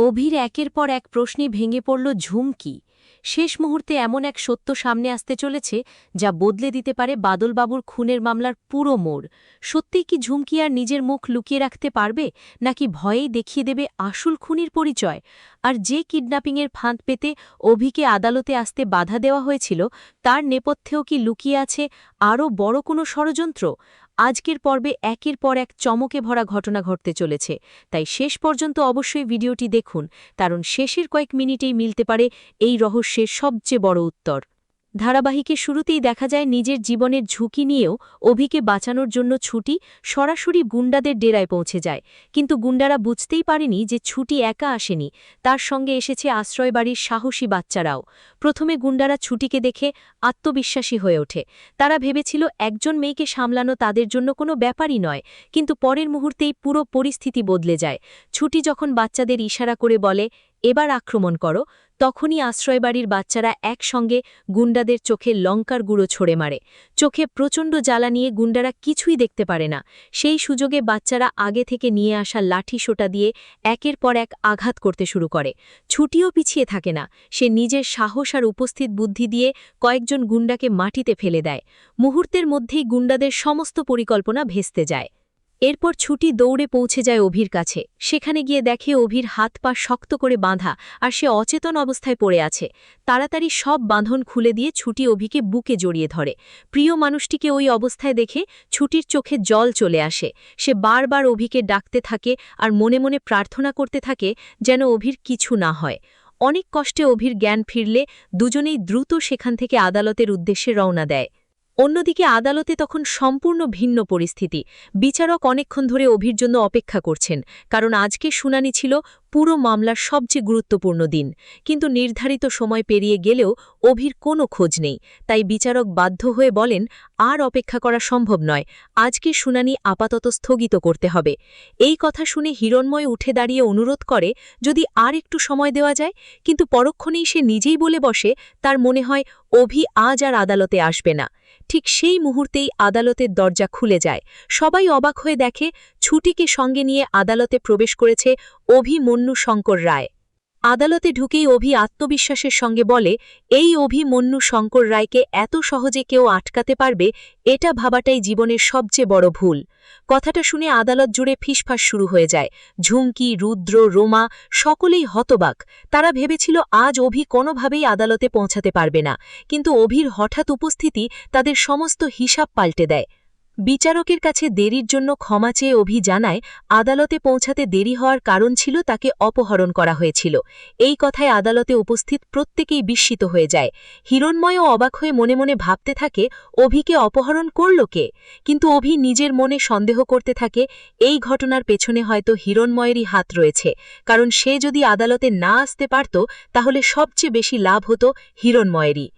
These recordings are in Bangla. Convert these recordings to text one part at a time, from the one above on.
অভির একের পর এক প্রশ্নে ভেঙে পড়ল ঝুমকি। শেষ মুহূর্তে এমন এক সত্য সামনে আসতে চলেছে যা বদলে দিতে পারে বাদলবাবুর খুনের মামলার পুরো মোড়। সত্যিই কি ঝুমকি আর নিজের মুখ লুকিয়ে রাখতে পারবে, নাকি ভয়েই দেখিয়ে দেবে আসল খুনির পরিচয়? আর যে কিডন্যাপিংয়ের ফাঁদ পেতে অভিকে আদালতে আসতে বাধা দেওয়া হয়েছিল, তার নেপথ্যেও কি লুকিয়ে আছে আরও বড় কোনো ষড়যন্ত্র? আজকের পর্বে একের পর এক চমকে ভরা ঘটনা ঘটতে চলেছে, তাই শেষ পর্যন্ত অবশ্যই ভিডিওটি দেখুন, কারণ শেষের কয়েক মিনিটেই মিলতে পারে এই রহস্যের সবচেয়ে বড় উত্তর। ধারাবাহিকের শুরুতেই দেখা যায় নিজের জীবনের ঝুঁকি নিয়েও অভিকে বাঁচানোর জন্য ছুটি সরাসরি গুন্ডাদের ডেরায় পৌঁছে যায়। কিন্তু গুন্ডারা বুঝতেই পারেনি যে ছুটি একা আসেনি, তার সঙ্গে এসেছে আশ্রয়বাড়ির সাহসী বাচ্চারাও। প্রথমে গুন্ডারা ছুটিকে দেখে আত্মবিশ্বাসী হয়ে ওঠে। তারা ভেবেছিল একজন মেয়েকে সামলানো তাদের জন্য কোনো ব্যাপারই নয়, কিন্তু পরের মুহূর্তেই পুরো পরিস্থিতি বদলে যায়। ছুটি যখন বাচ্চাদের ইশারা করে বলে, এবার আক্রমণ করো, তখনই আশ্রয়বাড়ির বাচ্চারা একসঙ্গে গুন্ডাদের চোখে লঙ্কার গুঁড়ো ছড়ে মারে। চোখে প্রচণ্ড জ্বালা নিয়ে গুন্ডারা কিছুই দেখতে পারে না। সেই সুযোগে বাচ্চারা আগে থেকে নিয়ে আসা লাঠি সোটা দিয়ে একের পর এক আঘাত করতে শুরু করে। ছুটিও পিছিয়ে থাকে না, সে নিজের সাহস আর উপস্থিত বুদ্ধি দিয়ে কয়েকজন গুন্ডাকে মাটিতে ফেলে দেয়। মুহূর্তের মধ্যেই গুন্ডাদের সমস্ত পরিকল্পনা ভেস্তে যায়। এরপর ছুটি দৌড়ে পৌঁছে যায় অভির কাছে। সেখানে গিয়ে দেখে অভির হাত পা শক্ত করে বাঁধা, আর সে অচেতন অবস্থায় পড়ে আছে। তাড়াতাড়ি সব বাঁধন খুলে দিয়ে ছুটি অভিকে বুকে জড়িয়ে ধরে। প্রিয় মানুষটিকে ওই অবস্থায় দেখে ছুটির চোখে জল চলে আসে। সে বারবার অভিকে ডাকতে থাকে আর মনে মনে প্রার্থনা করতে থাকে যেন অভির কিছু না হয়। অনেক কষ্টে অভির জ্ঞান ফিরলে দুজনেই দ্রুত সেখান থেকে আদালতের উদ্দেশ্যে রওনা দেয়। অন্যদিকে আদালতে তখন সম্পূর্ণ ভিন্ন পরিস্থিতি। বিচারক অনেকক্ষণ ধরে অভির জন্য অপেক্ষা করছেন, কারণ আজকে শুনানি ছিল পুরো মামলার সবচেয়ে গুরুত্বপূর্ণ দিন। কিন্তু নির্ধারিত সময় পেরিয়ে গেলেও অভির কোনো খোঁজ নেই। তাই বিচারক বাধ্য হয়ে বলেন, আর অপেক্ষা করা সম্ভব নয়, আজকে শুনানি আপাতত স্থগিত করতে হবে। এই কথা শুনে হিরণময় উঠে দাঁড়িয়ে অনুরোধ করে যদি আর একটু সময় দেওয়া যায়, কিন্তু পরক্ষণেই সে নিজেই বলে বসে তার মনে হয় অভি আজ আর আদালতে আসবে না। ঠিক সেই মুহূর্তেই আদালতের দরজা খুলে যায়। সবাই অবাক হয়ে দেখে ছুটিকে সঙ্গে নিয়ে আদালতে প্রবেশ করেছে অভিমন্যু শঙ্কর রায়। আদালতে ঢুকেই অভি আত্মবিশ্বাসের সঙ্গে বলে, এই অভিমন্যু শঙ্কর রায়কে এত সহজে কেউ আটকাতে পারবে, এটা ভাবাটাই জীবনের সবচেয়ে বড় ভুল। কথাটা শুনে আদালত জুড়ে ফিসফাস শুরু হয়ে যায়। ঝুমকি, রুদ্র, রোমা সকলেই হতবাক। তারা ভেবেছিল আজ অভি কোনোভাবেই আদালতে পৌঁছাতে পারবে না, কিন্তু অভির হঠাৎ উপস্থিতি তাদের সমস্ত হিসাব পাল্টে দেয়। বিচারকের কাছে দেরির জন্য ক্ষমা চেয়ে অভি জানায় আদালতে পৌঁছাতে দেরি হওয়ার কারণ ছিল তাকে অপহরণ করা হয়েছিল। এই কথায় আদালতে উপস্থিত প্রত্যেকেই বিস্মিত হয়ে যায়। হিরণময়ও অবাক হয়ে মনে মনে ভাবতে থাকে অভিকে অপহরণ করল কে। কিন্তু অভি নিজের মনে সন্দেহ করতে থাকে এই ঘটনার পেছনে হয়তো হিরণময়েরই হাত রয়েছে, কারণ সে যদি আদালতে না আসতে পারত তাহলে সবচেয়ে বেশি লাভ হতো হিরণময়েরই।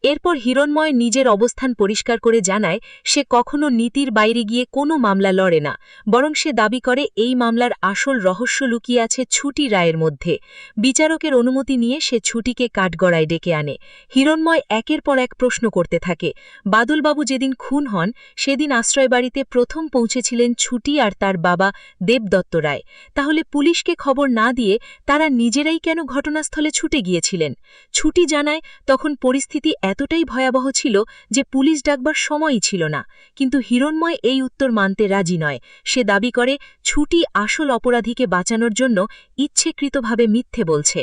এরপর হিরণময় নিজের অবস্থান পরিষ্কার করে জানায় সে কখনো নীতির বাইরে গিয়ে কোনো মামলা লড়ে না, বরং সে দাবি করে এই মামলার আসল রহস্য লুকিয়ে আছে ছুটি রায়ের মধ্যে। বিচারকের অনুমতি নিয়ে সে ছুটিকে কাঠগড়ায় ডেকে আনে। হিরণময় একের পর এক প্রশ্ন করতে থাকে। বাদলবাবু যেদিন খুন হন সেদিন আশ্রয়বাড়িতে প্রথম পৌঁছেছিলেন ছুটি আর তার বাবা দেবদত্ত রায়। তাহলে পুলিশকে খবর না দিয়ে তারা নিজেরাই কেন ঘটনাস্থলে ছুটে গিয়েছিলেন? ছুটি জানায় তখন পরিস্থিতি এতটাই ভয়াবহ ছিল যে পুলিশ ডাকবার সময়ই ছিল না। কিন্তু হিরণময় এই উত্তর মানতে রাজি নয়। সে দাবি করে ছুটি আসল অপরাধীকে বাঁচানোর জন্য ইচ্ছেকৃতভাবে মিথ্যে বলছে।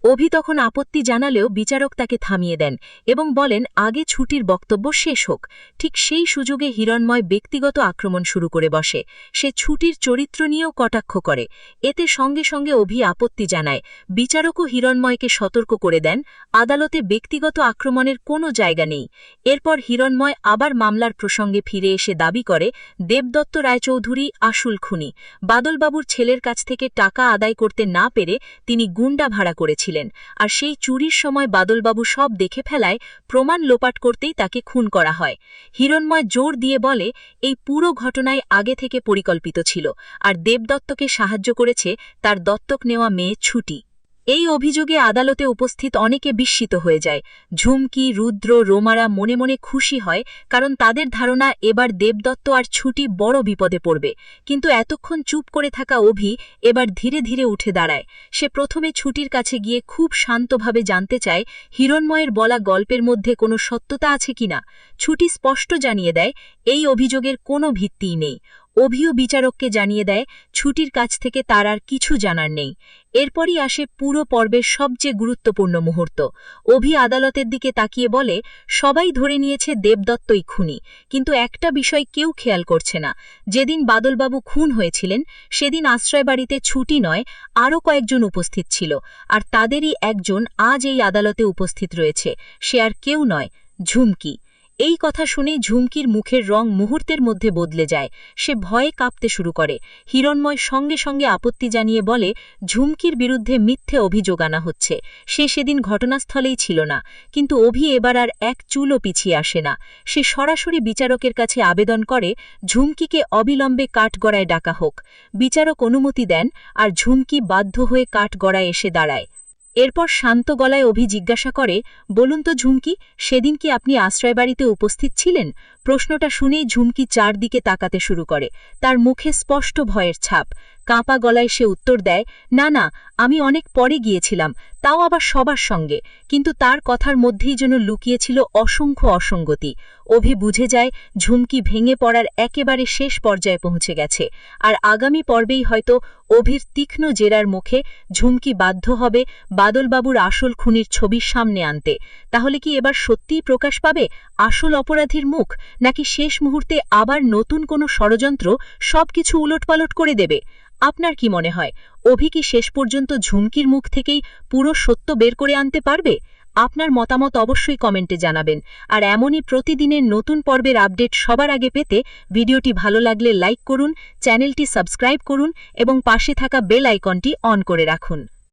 অভি তখন আপত্তি জানালেও বিচারক তাকে থামিয়ে দেন এবং বলেন আগে ছুটির বক্তব্য শেষ হোক। ঠিক সেই সুযোগে হিরণময় ব্যক্তিগত আক্রমণ শুরু করে বসে। সে ছুটির চরিত্র নিয়েও কটাক্ষ করে। এতে সঙ্গে সঙ্গে অভি আপত্তি জানায়। বিচারকও হিরণময়কে সতর্ক করে দেন আদালতে ব্যক্তিগত আক্রমণের কোনো জায়গা নেই। এরপর হিরণময় আবার মামলার প্রসঙ্গে ফিরে এসে দাবি করে দেবদত্ত রায়চৌধুরী আসল খুনি। বাদলবাবুর ছেলের কাছ থেকে টাকা আদায় করতে না পেরে তিনি গুন্ডা ভাড়া করেছিলেন, আর সেই চুরির সময় বাদলবাবু সব দেখে ফেলায় প্রমাণ লোপাট করতেই তাকে খুন করা হয়। হিরণময় জোর দিয়ে বলে এই পুরো ঘটনায় আগে থেকে পরিকল্পিত ছিল, আর দেবদত্তকে সাহায্য করেছে তার দত্তক নেওয়া মেয়ে ছুটি। এই অভিযোগে আদালতে উপস্থিত অনেকে বিস্মিত হয়ে যায়। ঝুমকি, রুদ্র, রোমারা মনে মনে খুশি হয়, কারণ তাদের ধারণা এবার দেবদত্ত আর ছুটি বড় বিপদে পড়বে। কিন্তু এতক্ষণ চুপ করে থাকা অভি এবার ধীরে ধীরে উঠে দাঁড়ায়। সে প্রথমে ছুটির কাছে গিয়ে খুব শান্তভাবে জানতে চায় হিরণময়ের বলা গল্পের মধ্যে কোনো সত্যতা আছে কিনা। ছুটি স্পষ্ট জানিয়ে দেয় এই অভিযোগের কোনো ভিত্তিই নেই। অভিও বিচারককে জানিয়ে দেয় ছুটির কাছ থেকে তার আর কিছু জানার নেই। এরপরই আসে পুরো পর্বের সবচেয়ে গুরুত্বপূর্ণ মুহূর্ত। অভি আদালতের দিকে তাকিয়ে বলে, সবাই ধরে নিয়েছে দেবদত্তই খুনি, কিন্তু একটা বিষয় কেউ খেয়াল করছে না। যেদিন বাদলবাবু খুন হয়েছিলেন সেদিন আশ্রয়বাড়িতে ছুটি নয়, আরও কয়েকজন উপস্থিত ছিল, আর তাদেরই একজন আজ এই আদালতে উপস্থিত রয়েছে। সে আর কেউ নয়, ঝুমকি। এই কথা শুনেই ঝুমকির মুখের রং মুহূর্তের মধ্যে বদলে যায়। সে ভয়ে কাঁপতে শুরু করে। হিরণময় সঙ্গে সঙ্গে আপত্তি জানিয়ে বলে, ঝুমকির বিরুদ্ধে মিথ্যে অভিযোগ আনা হচ্ছে। সে সেদিন ঘটনাস্থলেই ছিল না। কিন্তু অভি এবার আর এক চুলও পিছিয়ে আসে না। সে সরাসরি বিচারকের কাছে আবেদন করে ঝুমকিকে অবিলম্বে কাঠগড়ায় ডাকা হোক। বিচারক অনুমতি দেন, আর ঝুমকি বাধ্য হয়ে কাঠগড়ায় এসে দাঁড়ায়। এরপর শান্ত গলায় অভি জিজ্ঞাসা করে, বলুন তো ঝুমকি, সেদিন কি আপনি আশ্রয়বাড়িতে উপস্থিত ছিলেন? প্রশ্নটা শুনেই ঝুমকি চারদিকে তাকাতে শুরু করে। তার মুখে স্পষ্ট ভয়ের ছাপ। কাঁপা গলায় সে উত্তর দেয়, না না, আমি অনেক পরে গিয়েছিলাম, তাও আবার সবার সঙ্গে। কিন্তু তার কথার মধ্যেই যেন লুকিয়েছিল অসংখ্য অসঙ্গতি। অভি বুঝে যায় ঝুমকি ভেঙে পড়ার একেবারে শেষ পর্যায়ে পৌঁছে গেছে, আর আগামী পর্বেই হয়তো অভির তীক্ষ্ণ জেরার মুখে ঝুমকি বাধ্য হবে বাদলবাবুর আসল খুনির ছবি সামনে আনতে। তাহলে কি এবার সত্যিই প্রকাশ পাবে আসল অপরাধীর মুখ, নাকি শেষ মুহূর্তে আবার নতুন কোনো ষড়যন্ত্র সবকিছু উলটপালট করে দেবে? আপনার কি মনে হয়, অভি কি শেষ পর্যন্ত ঝুমকির মুখ থেকেই পুরো সত্য বের করে আনতে পারবে? আপনার মতামত অবশ্যই কমেন্টে জানাবেন। আর এমনই প্রতিদিনের নতুন পর্বের আপডেট সবার আগে পেতে ভিডিওটি ভালো লাগলে লাইক করুন, চ্যানেলটি সাবস্ক্রাইব করুন এবং পাশে থাকা বেল আইকনটি অন করে রাখুন।